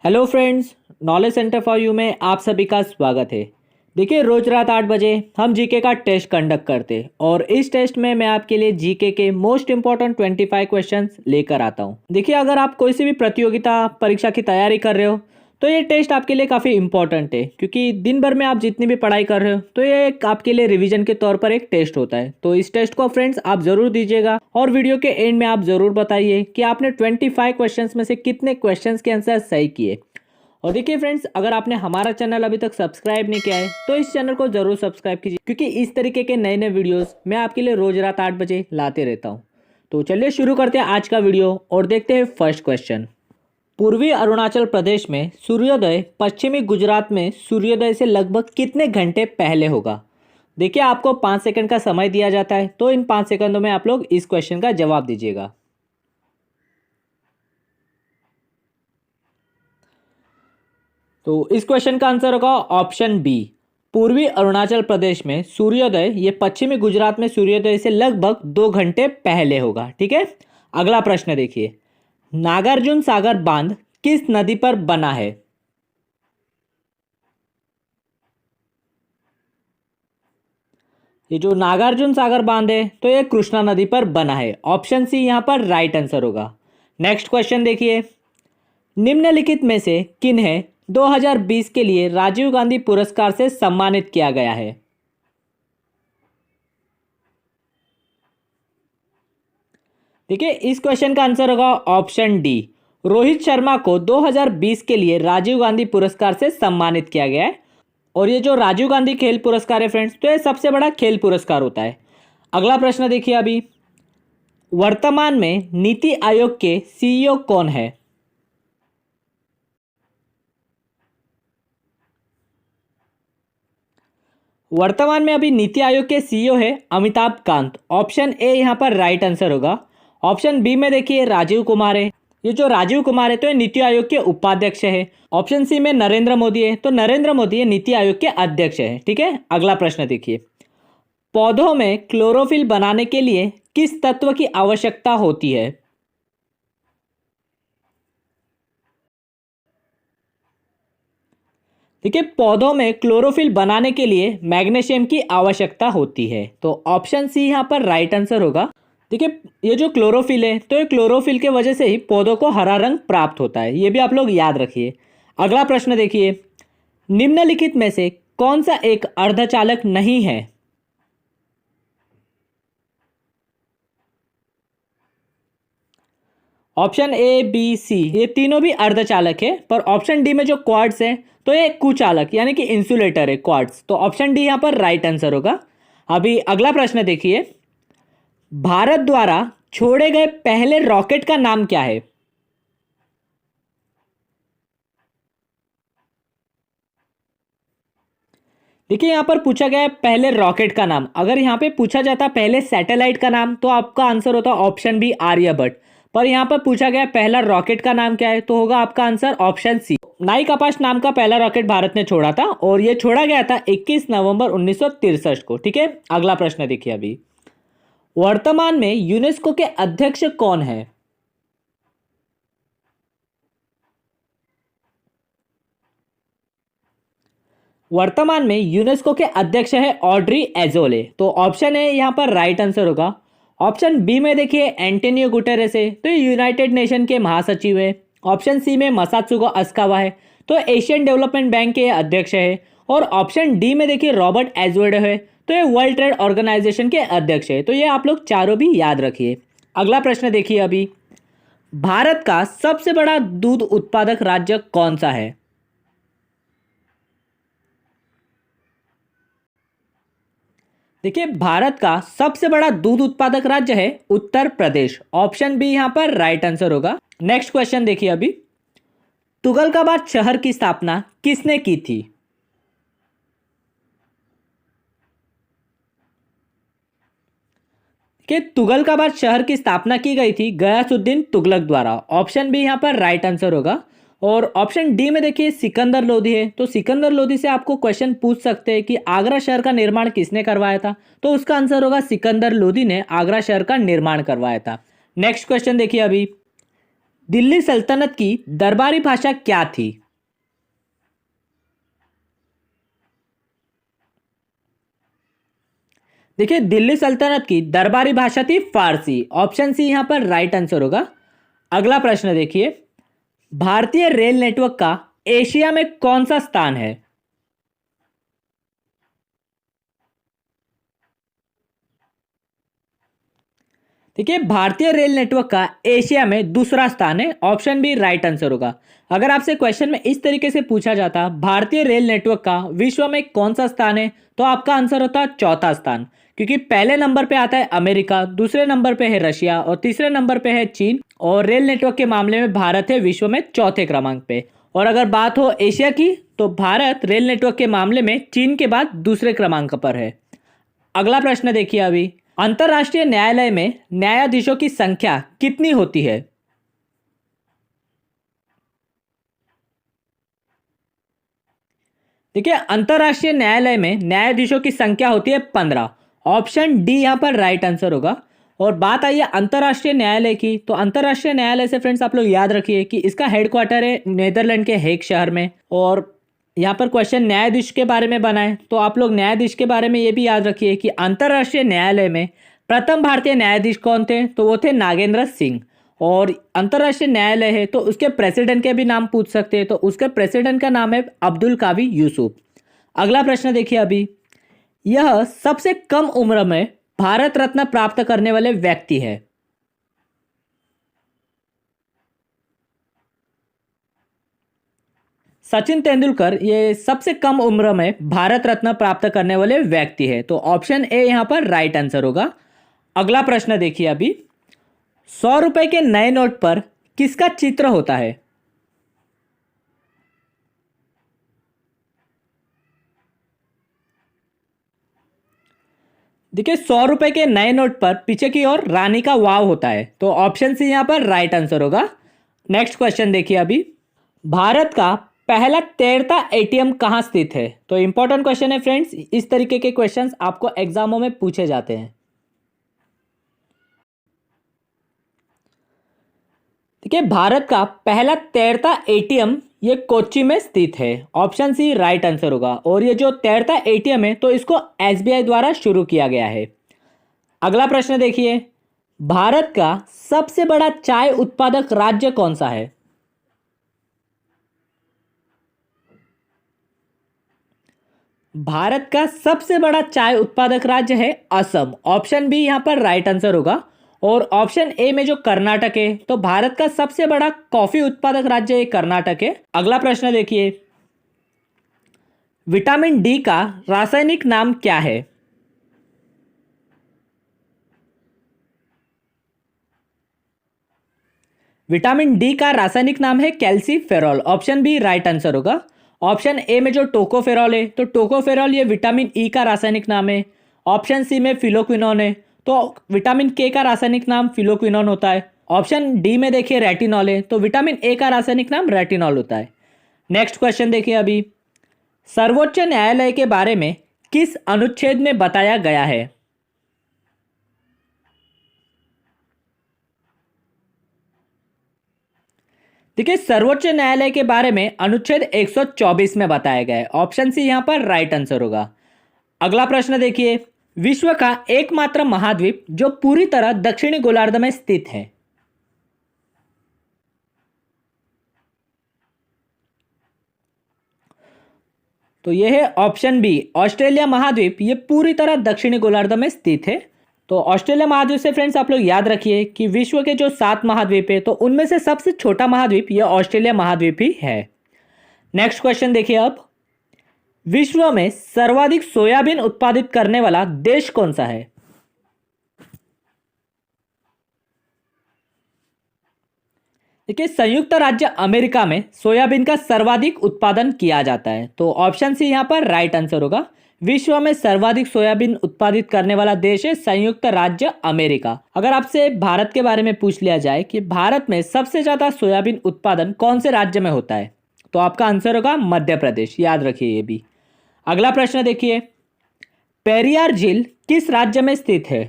Hello friends, knowledge centre for you में आप सभी का स्वागत है। देखिए, रोज रात 8 बजे हम जीके का टेस्ट कंडक्ट करते हैं और इस टेस्ट में मैं आपके लिए जीके के मोस्ट इंपॉर्टेंट 25 क्वेश्चंस लेकर आता हूं। देखिए, अगर आप कोई सी भी प्रतियोगिता परीक्षा की तैयारी कर रहे हो तो ये टेस्ट आपके लिए काफ़ी इंपॉर्टेंट है, क्योंकि दिन भर में आप जितनी भी पढ़ाई कर रहे हो तो ये आपके लिए रिवीजन के तौर पर एक टेस्ट होता है। तो इस टेस्ट को फ्रेंड्स आप जरूर दीजिएगा और वीडियो के एंड में आप जरूर बताइए कि आपने 25 क्वेश्चंस में से कितने क्वेश्चंस के आंसर सही किए। और देखिए फ्रेंड्स, अगर आपने हमारा चैनल अभी तक सब्सक्राइब नहीं किया है तो इस चैनल को जरूर सब्सक्राइब कीजिए, क्योंकि इस तरीके के नए नए वीडियोस मैं आपके लिए रोज रात 8 बजे लाते रहता हूँ। तो चलिए शुरू करते हैं आज का वीडियो और देखते हैं फर्स्ट क्वेश्चन। पूर्वी अरुणाचल प्रदेश में सूर्योदय पश्चिमी गुजरात में सूर्योदय से लगभग कितने घंटे पहले होगा? देखिए, आपको 5 सेकंड का समय दिया जाता है, तो इन 5 सेकंडों में आप लोग इस क्वेश्चन का जवाब दीजिएगा। तो इस क्वेश्चन का आंसर होगा ऑप्शन बी। पूर्वी अरुणाचल प्रदेश में सूर्योदय ये पश्चिमी गुजरात में सूर्योदय से लगभग 2 घंटे पहले होगा। ठीक है, अगला प्रश्न देखिए। नागार्जुन सागर बांध किस नदी पर बना है? ये जो नागार्जुन सागर बांध है तो ये कृष्णा नदी पर बना है। ऑप्शन सी यहां पर राइट आंसर होगा। नेक्स्ट क्वेश्चन देखिए। निम्नलिखित में से किन्हें 2020 के लिए राजीव गांधी पुरस्कार से सम्मानित किया गया है? देखिए, इस क्वेश्चन का आंसर होगा ऑप्शन डी। रोहित शर्मा को 2020 के लिए राजीव गांधी पुरस्कार से सम्मानित किया गया है। और ये जो राजीव गांधी खेल पुरस्कार है फ्रेंड्स, तो ये सबसे बड़ा खेल पुरस्कार होता है। अगला प्रश्न देखिए। अभी वर्तमान में नीति आयोग के सीईओ कौन है? वर्तमान में अभी नीति आयोग के सीईओ है अमिताभ कांत। ऑप्शन ए यहां पर राइट आंसर होगा। ऑप्शन बी में देखिए राजीव कुमार है। ये जो राजीव कुमार है तो ये नीति आयोग के उपाध्यक्ष है। ऑप्शन सी में नरेंद्र मोदी है, तो नरेंद्र मोदी ये नीति आयोग के अध्यक्ष है। ठीक है, अगला प्रश्न देखिए। पौधों में क्लोरोफिल बनाने के लिए किस तत्व की आवश्यकता होती है? देखिए, पौधों में क्लोरोफिल बनाने के लिए मैग्नीशियम की आवश्यकता होती है, तो ऑप्शन सी यहां पर राइट आंसर होगा। देखिए, ये जो क्लोरोफिल है तो ये क्लोरोफिल के वजह से ही पौधों को हरा रंग प्राप्त होता है, ये भी आप लोग याद रखिए। अगला प्रश्न देखिए। निम्नलिखित में से कौन सा एक अर्धचालक नहीं है? ऑप्शन ए बी सी ये तीनों भी अर्धचालक है, पर ऑप्शन डी में जो क्वार्ट्स है तो ये कुचालक यानी कि इंसुलेटर है क्वार्ट्स, तो ऑप्शन डी यहां पर राइट आंसर होगा। अभी अगला प्रश्न देखिए। भारत द्वारा छोड़े गए पहले रॉकेट का नाम क्या है? देखिए, यहां पर पूछा गया है पहले रॉकेट का नाम। अगर यहां पे पूछा जाता पहले सैटेलाइट का नाम तो आपका आंसर होता ऑप्शन बी आर्यभट्ट, पर यहां पर पूछा गया पहला रॉकेट का नाम क्या है, तो होगा आपका आंसर ऑप्शन सी। नाइक आकाश नाम का पहला रॉकेट भारत ने छोड़ा था और यह छोड़ा गया था 21 नवंबर 1963 को। ठीक है, अगला प्रश्न देखिए। अभी वर्तमान में यूनेस्को के अध्यक्ष कौन है? वर्तमान में यूनेस्को के अध्यक्ष है ऑड्री एजोले, तो ऑप्शन ए यहां पर राइट आंसर होगा। ऑप्शन बी में देखिए एंटोनियो गुटेरेस है, तो ये यूनाइटेड नेशन के महासचिव है। ऑप्शन सी में मसात्सुको अस्कावा है, तो एशियन डेवलपमेंट बैंक के अध्यक्ष है। और ऑप्शन डी में देखिए रॉबर्ट एजवर्ड है, तो ये वर्ल्ड ट्रेड ऑर्गेनाइजेशन के अध्यक्ष है। तो ये आप लोग चारों भी याद रखिए। अगला प्रश्न देखिए। अभी भारत का सबसे बड़ा दूध उत्पादक राज्य कौन सा है? देखिए, भारत का सबसे बड़ा दूध उत्पादक राज्य है उत्तर प्रदेश। ऑप्शन बी यहां पर राइट आंसर होगा। नेक्स्ट क्वेश्चन देखिए। अभी तुगलकाबाद शहर की स्थापना किसने की थी? कि तुगलकाबाद शहर की स्थापना की गई थी गयासुद्दीन तुगलक द्वारा। ऑप्शन बी यहां पर राइट आंसर होगा। और ऑप्शन डी में देखिए सिकंदर लोधी है, तो सिकंदर लोधी से आपको क्वेश्चन पूछ सकते हैं कि आगरा शहर का निर्माण किसने करवाया था, तो उसका आंसर होगा सिकंदर लोधी ने आगरा शहर का निर्माण करवाया था। नेक्स्ट क्वेश्चन देखिए। अभी दिल्ली सल्तनत की दरबारी भाषा क्या थी? देखिए, दिल्ली सल्तनत की दरबारी भाषा थी फारसी। ऑप्शन सी यहां पर राइट आंसर होगा। अगला प्रश्न देखिए, भारतीय रेल नेटवर्क का एशिया में कौन सा स्थान है? देखिए, भारतीय रेल नेटवर्क का एशिया में दूसरा स्थान है। ऑप्शन बी राइट आंसर होगा। अगर आपसे क्वेश्चन में इस तरीके से पूछा जाता भारतीय रेल नेटवर्क का विश्व में कौन सा स्थान है, तो आपका आंसर होता चौथा स्थान, क्योंकि पहले नंबर पे आता है अमेरिका, दूसरे नंबर पे है रशिया और तीसरे नंबर पे है चीन। और रेल नेटवर्क के मामले में भारत है विश्व में चौथे क्रमांक पे। और अगर बात हो एशिया की, तो भारत रेल नेटवर्क के मामले में चीन के बाद दूसरे क्रमांक पर है। अगला प्रश्न देखिए, अभी अंतरराष्ट्रीय न्यायालय में न्यायाधीशों की संख्या कितनी होती है? देखिए, अंतरराष्ट्रीय न्यायालय में न्यायाधीशों की संख्या होती है 15। ऑप्शन डी यहां पर राइट आंसर होगा। और बात आई है अंतरराष्ट्रीय न्यायालय की, तो अंतरराष्ट्रीय न्यायालय से फ्रेंड्स आप लोग याद रखिए कि इसका हेडक्वार्टर है नीदरलैंड के हेग शहर में। और यहाँ पर क्वेश्चन न्यायाधीश के बारे में बना है, तो आप लोग न्यायाधीश के बारे में ये भी याद रखिए कि अंतरराष्ट्रीय न्यायालय में प्रथम भारतीय न्यायाधीश कौन थे, तो वो थे नागेंद्र सिंह। और अंतरराष्ट्रीय न्यायालय है तो उसके प्रेसिडेंट के भी नाम पूछ सकते हैं, तो उसके प्रेसिडेंट का नाम है अब्दुल कावी यूसुफ। अगला प्रश्न देखिए, अभी यह सबसे कम उम्र में भारत रत्न प्राप्त करने वाले व्यक्ति है। सचिन तेंदुलकर ये सबसे कम उम्र में भारत रत्न प्राप्त करने वाले व्यक्ति है, तो ऑप्शन ए यहां पर राइट आंसर होगा। अगला प्रश्न देखिए, अभी 100 रुपए के नए नोट पर किसका चित्र होता है? देखिए, 100 रुपए के नए नोट पर पीछे की ओर रानी का वाव होता है, तो ऑप्शन सी यहां पर राइट आंसर होगा। नेक्स्ट क्वेश्चन देखिए, अभी भारत का पहला तैरता एटीएम कहां स्थित है? तो इंपॉर्टेंट क्वेश्चन है फ्रेंड्स, इस तरीके के क्वेश्चंस आपको एग्जामों में पूछे जाते हैं। देखिए, भारत का पहला तैरता एटीएम ये कोच्चि में स्थित है। ऑप्शन सी राइट आंसर होगा। और ये जो तैरता एटीएम है तो इसको एसबीआई द्वारा शुरू किया गया है। अगला प्रश्न देखिए, भारत का सबसे बड़ा चाय उत्पादक राज्य कौन सा है? भारत का सबसे बड़ा चाय उत्पादक राज्य है असम। ऑप्शन बी यहां पर राइट आंसर होगा। और ऑप्शन ए में जो कर्नाटक है, तो भारत का सबसे बड़ा कॉफी उत्पादक राज्य है कर्नाटक है। अगला प्रश्न देखिए, विटामिन डी का रासायनिक नाम क्या है? विटामिन डी का रासायनिक नाम है calciferol. Option B right answer होगा। ऑप्शन ए में जो टोकोफेरॉल है, तो टोकोफेरॉल ये विटामिन ई का रासायनिक नाम है। ऑप्शन सी में फिलोक्विनोन है, तो विटामिन के का रासायनिक नाम फिलोक्विनोन होता है। ऑप्शन डी में देखिए रेटिनॉल है, तो विटामिन ए का रासायनिक नाम रेटिनॉल होता है। नेक्स्ट क्वेश्चन देखिए, अभी सर्वोच्च न्यायालय के बारे में किस अनुच्छेद में बताया गया है? देखिए, सर्वोच्च न्यायालय के बारे में अनुच्छेद 124 में बताया गया है। ऑप्शन सी यहां पर राइट आंसर होगा। अगला प्रश्न देखिए, विश्व का एकमात्र महाद्वीप जो पूरी तरह दक्षिणी गोलार्ध में स्थित है? तो यह है ऑप्शन बी ऑस्ट्रेलिया महाद्वीप। ये पूरी तरह दक्षिणी गोलार्ध में स्थित है। तो ऑस्ट्रेलिया महाद्वीप से फ्रेंड्स आप लोग याद रखिए कि विश्व के जो 7 महाद्वीप है, तो उनमें से सबसे छोटा महाद्वीप यह ऑस्ट्रेलिया महाद्वीप ही है। नेक्स्ट क्वेश्चन देखिए, अब विश्व में सर्वाधिक सोयाबीन उत्पादित करने वाला देश कौन सा है? देखिए, संयुक्त राज्य अमेरिका में सोयाबीन का सर्वाधिक उत्पादन किया जाता है, तो ऑप्शन सी यहां पर राइट आंसर होगा। विश्व में सर्वाधिक सोयाबीन उत्पादित करने वाला देश है संयुक्त राज्य अमेरिका। अगर आपसे भारत के बारे में पूछ लिया जाए कि भारत में सबसे ज्यादा सोयाबीन उत्पादन कौन से राज्य में होता है, तो आपका आंसर होगा मध्य प्रदेश। याद रखिए ये भी। अगला प्रश्न देखिए, पेरियार झील किस राज्य में स्थित है?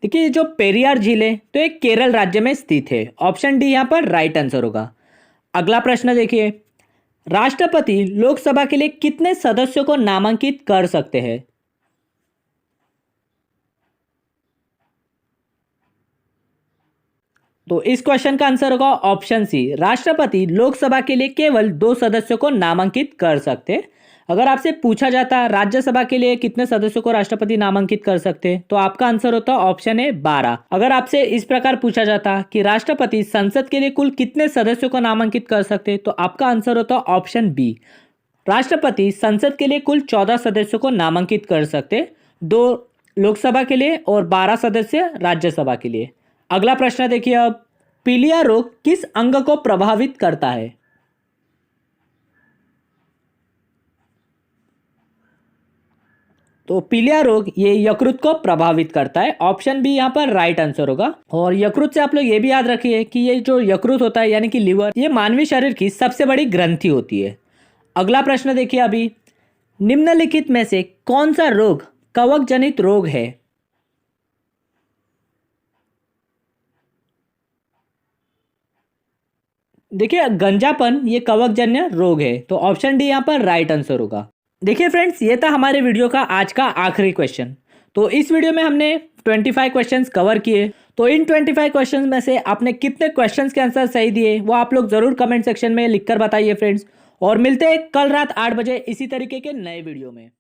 देखिए जो पेरियार झील है तो ये केरल राज्य में स्थित है। ऑप्शन डी यहाँ पर राइट आंसर होगा। अगला प्रश्न देखिए, राष्ट्रपति लोकसभा के लिए कितने सदस्यों को नामांकित कर सकते हैं? तो इस क्वेश्चन का आंसर होगा ऑप्शन सी, राष्ट्रपति लोकसभा के लिए केवल 2 सदस्यों को नामांकित कर सकते हैं। अगर आपसे पूछा जाता राज्यसभा के लिए कितने सदस्यों को राष्ट्रपति नामांकित कर सकते हैं तो आपका आंसर होता ऑप्शन ए 12। अगर आपसे इस प्रकार पूछा जाता कि राष्ट्रपति संसद के लिए कुल कितने सदस्यों को नामांकित कर सकते हैं तो आपका आंसर होता ऑप्शन बी, राष्ट्रपति संसद के लिए कुल 14 सदस्यों को नामांकित कर सकते, 2 लोकसभा के लिए और 12 सदस्य राज्यसभा के लिए। अगला प्रश्न देखिए, अब पीलिया रोग किस अंग को प्रभावित करता है? तो पीलिया रोग ये यकृत को प्रभावित करता है। ऑप्शन बी यहाँ पर राइट आंसर होगा। और यकृत से आप लोग ये भी याद रखिए कि ये जो यकृत होता है यानी कि लिवर, ये मानवीय शरीर की सबसे बड़ी ग्रंथि होती है। अगला प्रश्न देखिए, अभी निम्नलिखित में से कौन सा रोग कवक जनित रोग है? देखिए गंजापन ये कवकजन्य रोग है, तो ऑप्शन डी यहाँ पर राइट आंसर होगा। देखिए फ्रेंड्स, ये था हमारे वीडियो का आज का आखिरी क्वेश्चन। तो इस वीडियो में हमने 25 क्वेश्चंस कवर किए। तो इन 25 क्वेश्चंस में से आपने कितने क्वेश्चंस के आंसर सही दिए वो आप लोग जरूर कमेंट सेक्शन में लिखकर बताइए फ्रेंड्स। और मिलते हैं कल रात 8 बजे इसी तरीके के नए वीडियो में।